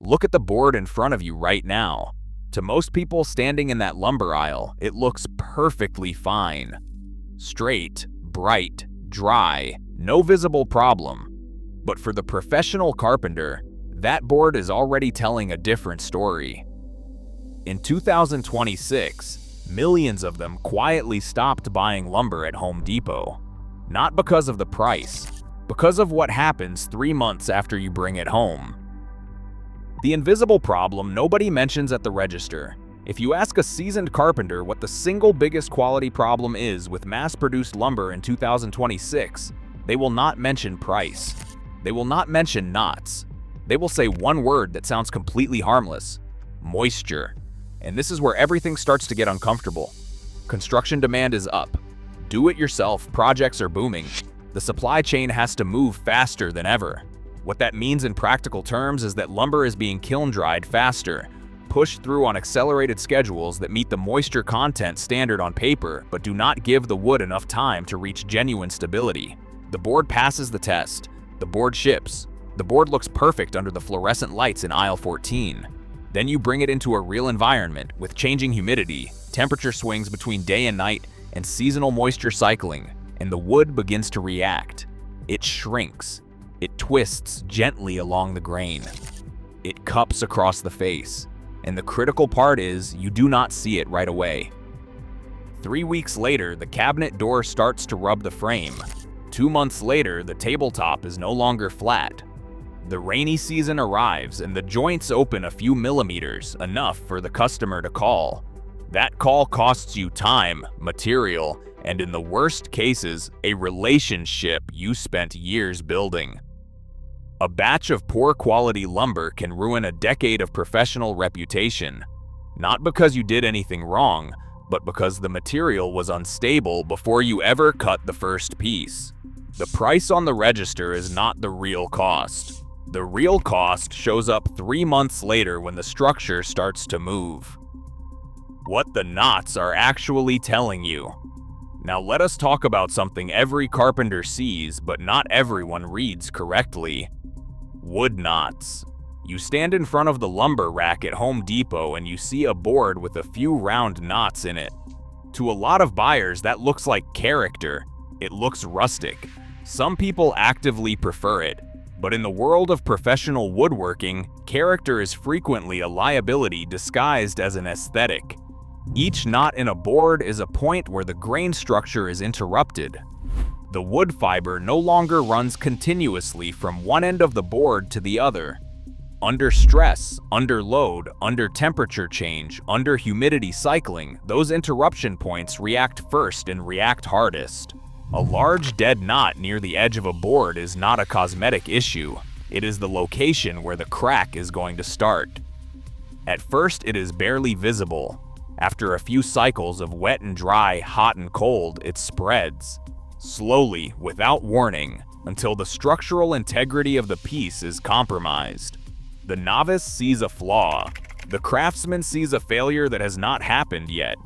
Look at the board in front of you right now. To most people standing in that lumber aisle, it looks perfectly fine. Straight, bright, dry, no visible problem. But for the professional carpenter, that board is already telling a different story. In 2026, millions of them quietly stopped buying lumber at Home Depot. Not because of the price, because of what happens 3 months after you bring it home. The invisible problem nobody mentions at the register. If you ask a seasoned carpenter what the single biggest quality problem is with mass-produced lumber in 2026, they will not mention price. They will not mention knots. They will say one word that sounds completely harmless: moisture. And this is where everything starts to get uncomfortable. Construction demand is up. Do-it-yourself projects are booming. The supply chain has to move faster than ever. What that means in practical terms is that lumber is being kiln-dried faster, pushed through on accelerated schedules that meet the moisture content standard on paper but do not give the wood enough time to reach genuine stability. The board passes the test. The board ships. The board looks perfect under the fluorescent lights in aisle 14. Then you bring it into a real environment with changing humidity, temperature swings between day and night, and seasonal moisture cycling, and the wood begins to react. It shrinks. It twists gently along the grain. It cups across the face. And the critical part is you do not see it right away. 3 weeks later, the cabinet door starts to rub the frame. 2 months later, the tabletop is no longer flat. The rainy season arrives and the joints open a few millimeters, enough for the customer to call. That call costs you time, material, and in the worst cases, a relationship you spent years building. A batch of poor quality lumber can ruin a decade of professional reputation, not because you did anything wrong, but because the material was unstable before you ever cut the first piece. The price on the register is not the real cost. The real cost shows up 3 months later when the structure starts to move. What the knots are actually telling you. Now let us talk about something every carpenter sees but not everyone reads correctly. Wood knots. You stand in front of the lumber rack at Home Depot and you see a board with a few round knots in it. To a lot of buyers, that looks like character. It looks rustic. Some people actively prefer it. But in the world of professional woodworking, character is frequently a liability disguised as an aesthetic. Each knot in a board is a point where the grain structure is interrupted. The wood fiber no longer runs continuously from one end of the board to the other. Under stress, under load, under temperature change, under humidity cycling, those interruption points react first and react hardest. A large dead knot near the edge of a board is not a cosmetic issue. It is the location where the crack is going to start. At first, it is barely visible. After a few cycles of wet and dry, hot and cold, it spreads. Slowly, without warning, until the structural integrity of the piece is compromised. The novice sees a flaw. The craftsman sees a failure that has not happened yet.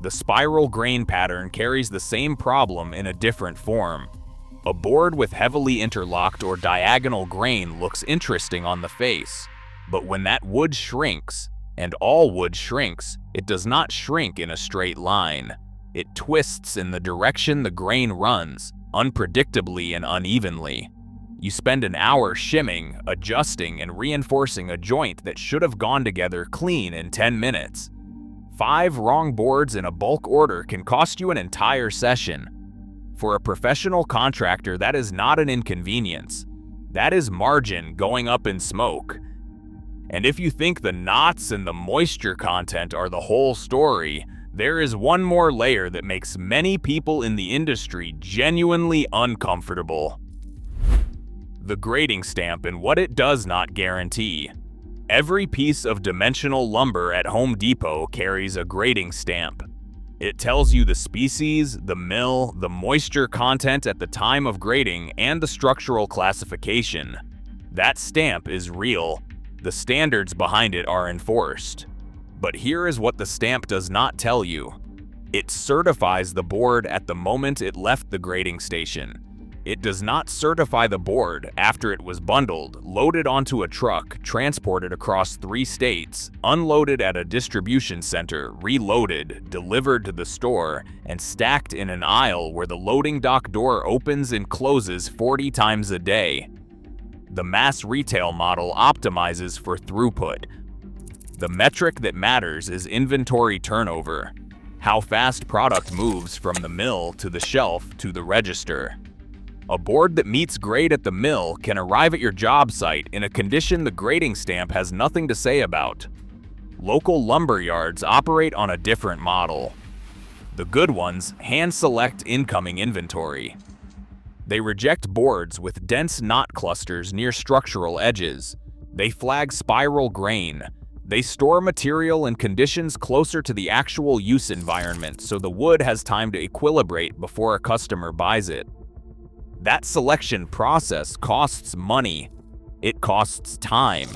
The spiral grain pattern carries the same problem in a different form. A board with heavily interlocked or diagonal grain looks interesting on the face, but when that wood shrinks, and all wood shrinks, it does not shrink in a straight line. It twists in the direction the grain runs, unpredictably and unevenly. You spend an hour shimming, adjusting, and reinforcing a joint that should have gone together clean in 10 minutes. 5 wrong boards in a bulk order can cost you an entire session. For a professional contractor, that is not an inconvenience. That is margin going up in smoke. And if you think the knots and the moisture content are the whole story, there is one more layer that makes many people in the industry genuinely uncomfortable. The grading stamp and what it does not guarantee. Every piece of dimensional lumber at Home Depot carries a grading stamp. It tells you the species, the mill, the moisture content at the time of grading, and the structural classification. That stamp is real. The standards behind it are enforced. But here is what the stamp does not tell you. It certifies the board at the moment it left the grading station. It does not certify the board after it was bundled, loaded onto a truck, transported across 3 states, unloaded at a distribution center, reloaded, delivered to the store, and stacked in an aisle where the loading dock door opens and closes 40 times a day. The mass retail model optimizes for throughput. The metric that matters is inventory turnover, how fast product moves from the mill to the shelf to the register. A board that meets grade at the mill can arrive at your job site in a condition the grading stamp has nothing to say about. Local lumber yards operate on a different model. The good ones hand-select incoming inventory. They reject boards with dense knot clusters near structural edges. They flag spiral grain. They store material in conditions closer to the actual use environment so the wood has time to equilibrate before a customer buys it. That selection process costs money. It costs time.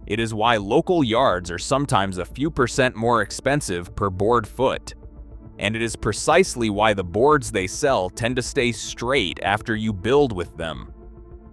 It is why local yards are sometimes a few % more expensive per board foot. And it is precisely why the boards they sell tend to stay straight after you build with them.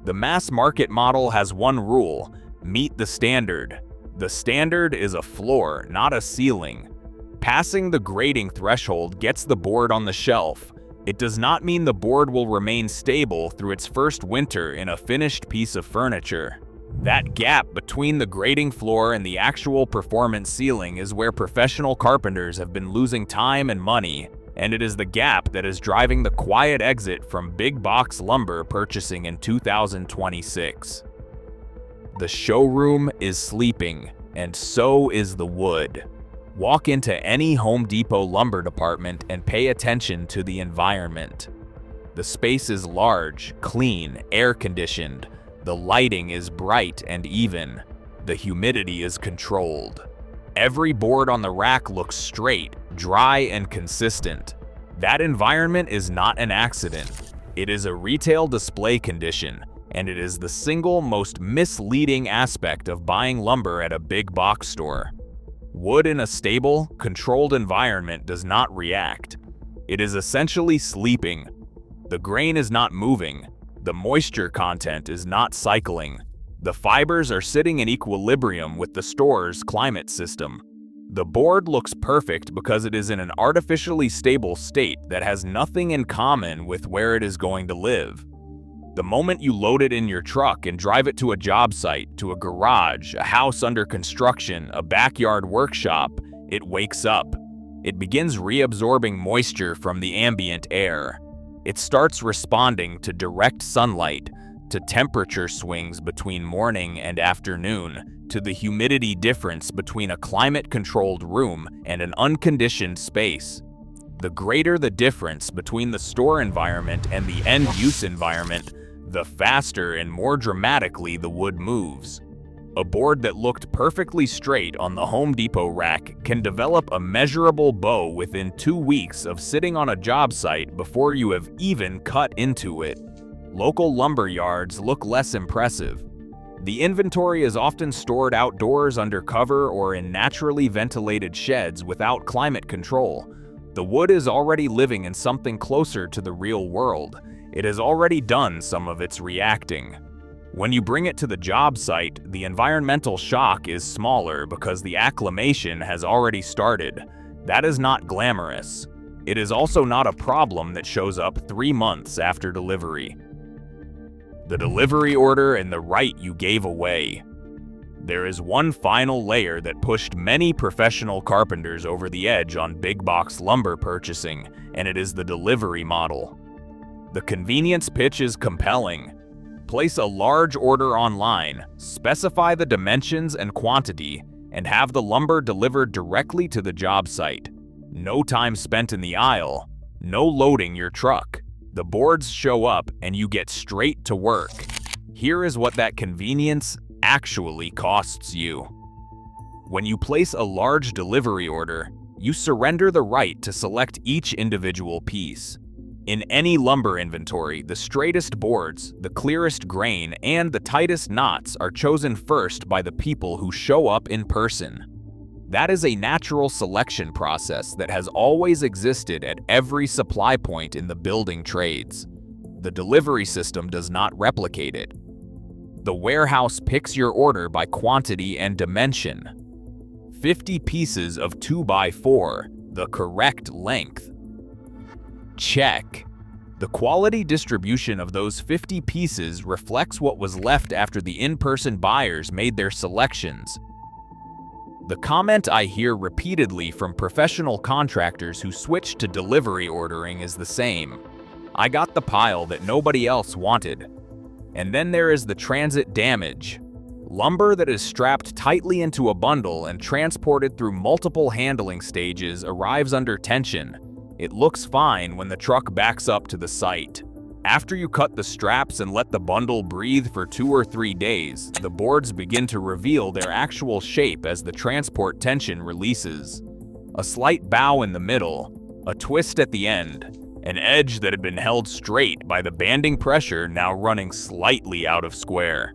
The mass market model has one rule: meet the standard. The standard is a floor, not a ceiling. Passing the grading threshold gets the board on the shelf. It does not mean the board will remain stable through its first winter in a finished piece of furniture. That gap between the grading floor and the actual performance ceiling is where professional carpenters have been losing time and money, and it is the gap that is driving the quiet exit from big box lumber purchasing in 2026. The showroom is sleeping, and so is the wood. Walk into any Home Depot lumber department and pay attention to the environment. The space is large, clean, air-conditioned. The lighting is bright and even. The humidity is controlled. Every board on the rack looks straight, dry, and consistent. That environment is not an accident. It is a retail display condition, and it is the single most misleading aspect of buying lumber at a big box store. Wood in a stable, controlled environment does not react. It is essentially sleeping. The grain is not moving. The moisture content is not cycling. The fibers are sitting in equilibrium with the store's climate system. The board looks perfect because it is in an artificially stable state that has nothing in common with where it is going to live. The moment you load it in your truck and drive it to a job site, to a garage, a house under construction, a backyard workshop, it wakes up. It begins reabsorbing moisture from the ambient air. It starts responding to direct sunlight, to temperature swings between morning and afternoon, to the humidity difference between a climate-controlled room and an unconditioned space. The greater the difference between the store environment and the end-use environment, the faster and more dramatically the wood moves. A board that looked perfectly straight on the Home Depot rack can develop a measurable bow within 2 weeks of sitting on a job site before you have even cut into it. Local lumber yards look less impressive. The inventory is often stored outdoors under cover or in naturally ventilated sheds without climate control. The wood is already living in something closer to the real world. It has already done some of its reacting. When you bring it to the job site, the environmental shock is smaller because the acclimation has already started. That is not glamorous. It is also not a problem that shows up 3 months after delivery. The delivery order and the right you gave away. There is one final layer that pushed many professional carpenters over the edge on big box lumber purchasing, and it is the delivery model. The convenience pitch is compelling. Place a large order online, specify the dimensions and quantity, and have the lumber delivered directly to the job site. No time spent in the aisle, no loading your truck. The boards show up and you get straight to work. Here is what that convenience actually costs you. When you place a large delivery order, you surrender the right to select each individual piece. In any lumber inventory, the straightest boards, the clearest grain, and the tightest knots are chosen first by the people who show up in person. That is a natural selection process that has always existed at every supply point in the building trades. The delivery system does not replicate it. The warehouse picks your order by quantity and dimension. 50 pieces of 2x4, the correct length. Check. The quality distribution of those 50 pieces reflects what was left after the in-person buyers made their selections. The comment I hear repeatedly from professional contractors who switch to delivery ordering is the same. I got the pile that nobody else wanted. And then there is the transit damage. Lumber that is strapped tightly into a bundle and transported through multiple handling stages arrives under tension. It looks fine when the truck backs up to the site. After you cut the straps and let the bundle breathe for 2 or 3 days, the boards begin to reveal their actual shape as the transport tension releases. A slight bow in the middle, a twist at the end, an edge that had been held straight by the banding pressure now running slightly out of square.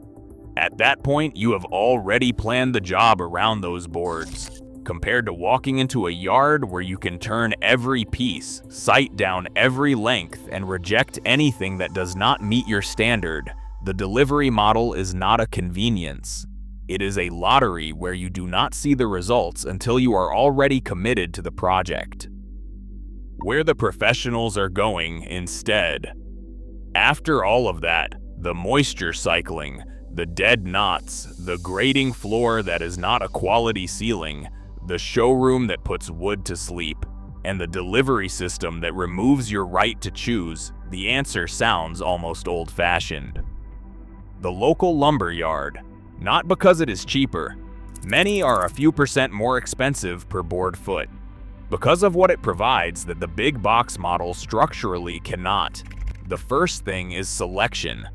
At that point, you have already planned the job around those boards. Compared to walking into a yard where you can turn every piece, sight down every length, and reject anything that does not meet your standard, the delivery model is not a convenience. It is a lottery where you do not see the results until you are already committed to the project. Where the professionals are going instead. After all of that, the moisture cycling, the dead knots, the grating floor that is not a quality ceiling, the showroom that puts wood to sleep, and the delivery system that removes your right to choose, the answer sounds almost old-fashioned. The local lumber yard. Not because it is cheaper. Many are a few percent more expensive per board foot. Because of what it provides that the big box model structurally cannot. The first thing is selection.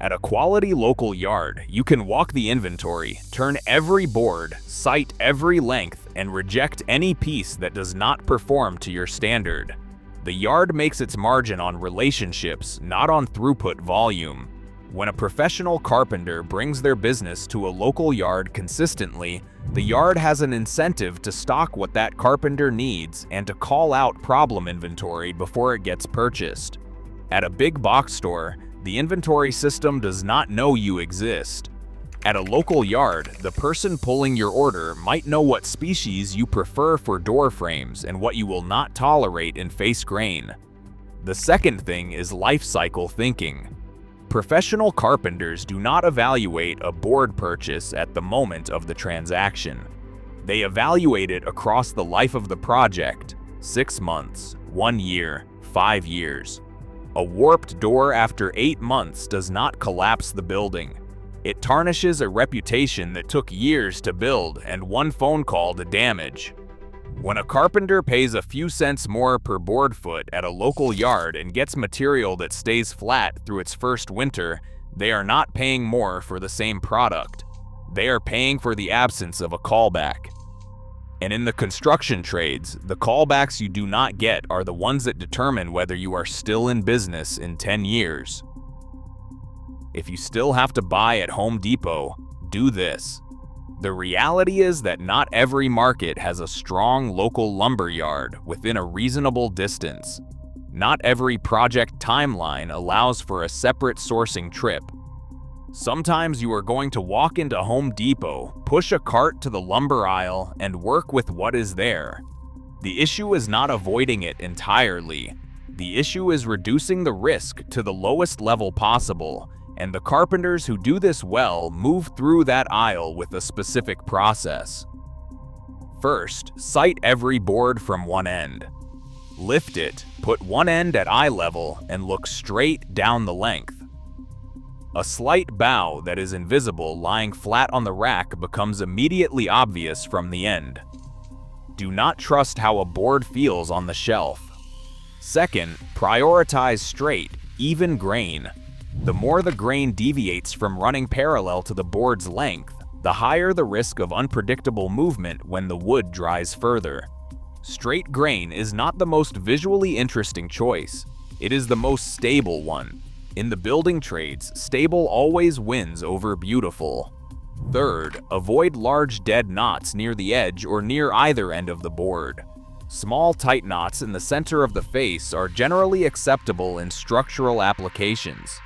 At a quality local yard, you can walk the inventory, turn every board, sight every length, and reject any piece that does not perform to your standard. The yard makes its margin on relationships, not on throughput volume. When a professional carpenter brings their business to a local yard consistently, the yard has an incentive to stock what that carpenter needs and to call out problem inventory before it gets purchased. At a big box store, the inventory system does not know you exist. At a local yard, the person pulling your order might know what species you prefer for door frames and what you will not tolerate in face grain. The second thing is life cycle thinking. Professional carpenters do not evaluate a board purchase at the moment of the transaction. They evaluate it across the life of the project, 6 months, 1 year, 5 years. A warped door after 8 months does not collapse the building. It tarnishes a reputation that took years to build and 1 phone call to damage. When a carpenter pays a few cents more per board foot at a local yard and gets material that stays flat through its first winter, they are not paying more for the same product. They are paying for the absence of a callback. And in the construction trades, the callbacks you do not get are the ones that determine whether you are still in business in 10 years. If you still have to buy at Home Depot, do this. The reality is that not every market has a strong local lumber yard within a reasonable distance. Not every project timeline allows for a separate sourcing trip. Sometimes you are going to walk into Home Depot, push a cart to the lumber aisle, and work with what is there. The issue is not avoiding it entirely. The issue is reducing the risk to the lowest level possible, and the carpenters who do this well move through that aisle with a specific process. First, sight every board from one end. Lift it, put one end at eye level, and look straight down the length. A slight bow that is invisible lying flat on the rack becomes immediately obvious from the end. Do not trust how a board feels on the shelf. Second, prioritize straight, even grain. The more the grain deviates from running parallel to the board's length, the higher the risk of unpredictable movement when the wood dries further. Straight grain is not the most visually interesting choice. It is the most stable one. In the building trades, stable always wins over beautiful. Third, avoid large dead knots near the edge or near either end of the board. Small tight knots in the center of the face are generally acceptable in structural applications.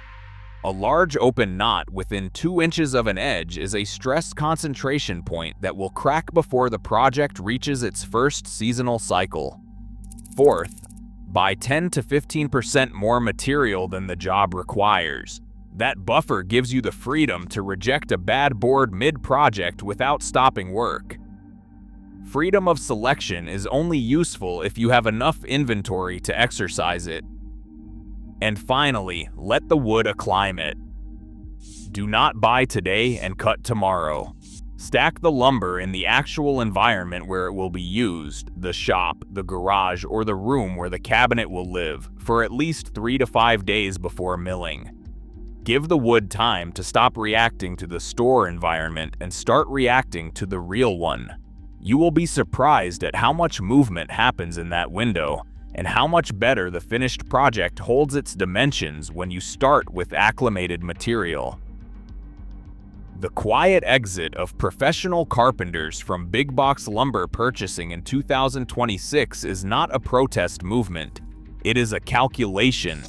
A large open knot within 2 inches of an edge is a stress concentration point that will crack before the project reaches its first seasonal cycle. Fourth, buy 10 to 15% more material than the job requires. That buffer gives you the freedom to reject a bad board mid-project without stopping work. Freedom of selection is only useful if you have enough inventory to exercise it. And finally, let the wood acclimate. Do not buy today and cut tomorrow. Stack the lumber in the actual environment where it will be used, the shop, the garage, or the room where the cabinet will live, for at least 3 to 5 days before milling. Give the wood time to stop reacting to the store environment and start reacting to the real one. You will be surprised at how much movement happens in that window, and how much better the finished project holds its dimensions when you start with acclimated material. The quiet exit of professional carpenters from big box lumber purchasing in 2026 is not a protest movement. It is a calculation.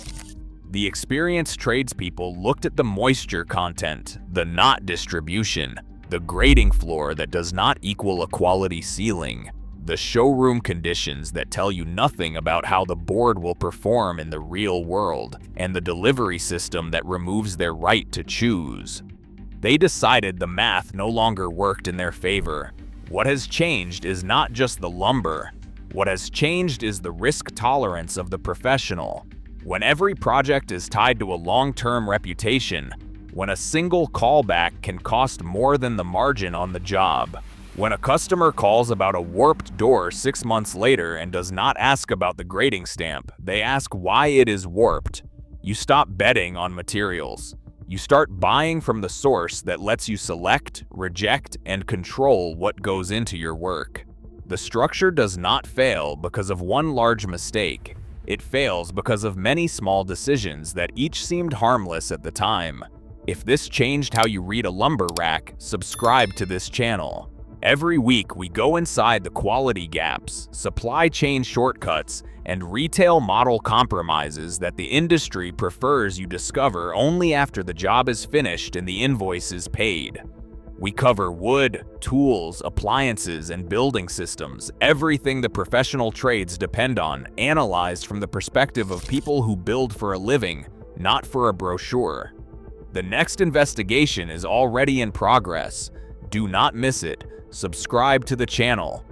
The experienced tradespeople looked at the moisture content, the knot distribution, the grading floor that does not equal a quality ceiling, the showroom conditions that tell you nothing about how the board will perform in the real world, and the delivery system that removes their right to choose. They decided the math no longer worked in their favor. What has changed is not just the lumber. What has changed is the risk tolerance of the professional. When every project is tied to a long-term reputation, when a single callback can cost more than the margin on the job, when a customer calls about a warped door 6 months later and does not ask about the grading stamp, they ask why it is warped. You stop betting on materials. You start buying from the source that lets you select, reject, and control what goes into your work. The structure does not fail because of one large mistake. It fails because of many small decisions that each seemed harmless at the time. If this changed how you read a lumber rack, subscribe to this channel. Every week we go inside the quality gaps, supply chain shortcuts, and retail model compromises that the industry prefers you discover only after the job is finished and the invoice is paid. We cover wood, tools, appliances, and building systems, everything the professional trades depend on, analyzed from the perspective of people who build for a living, not for a brochure. The next investigation is already in progress. Do not miss it. Subscribe to the channel.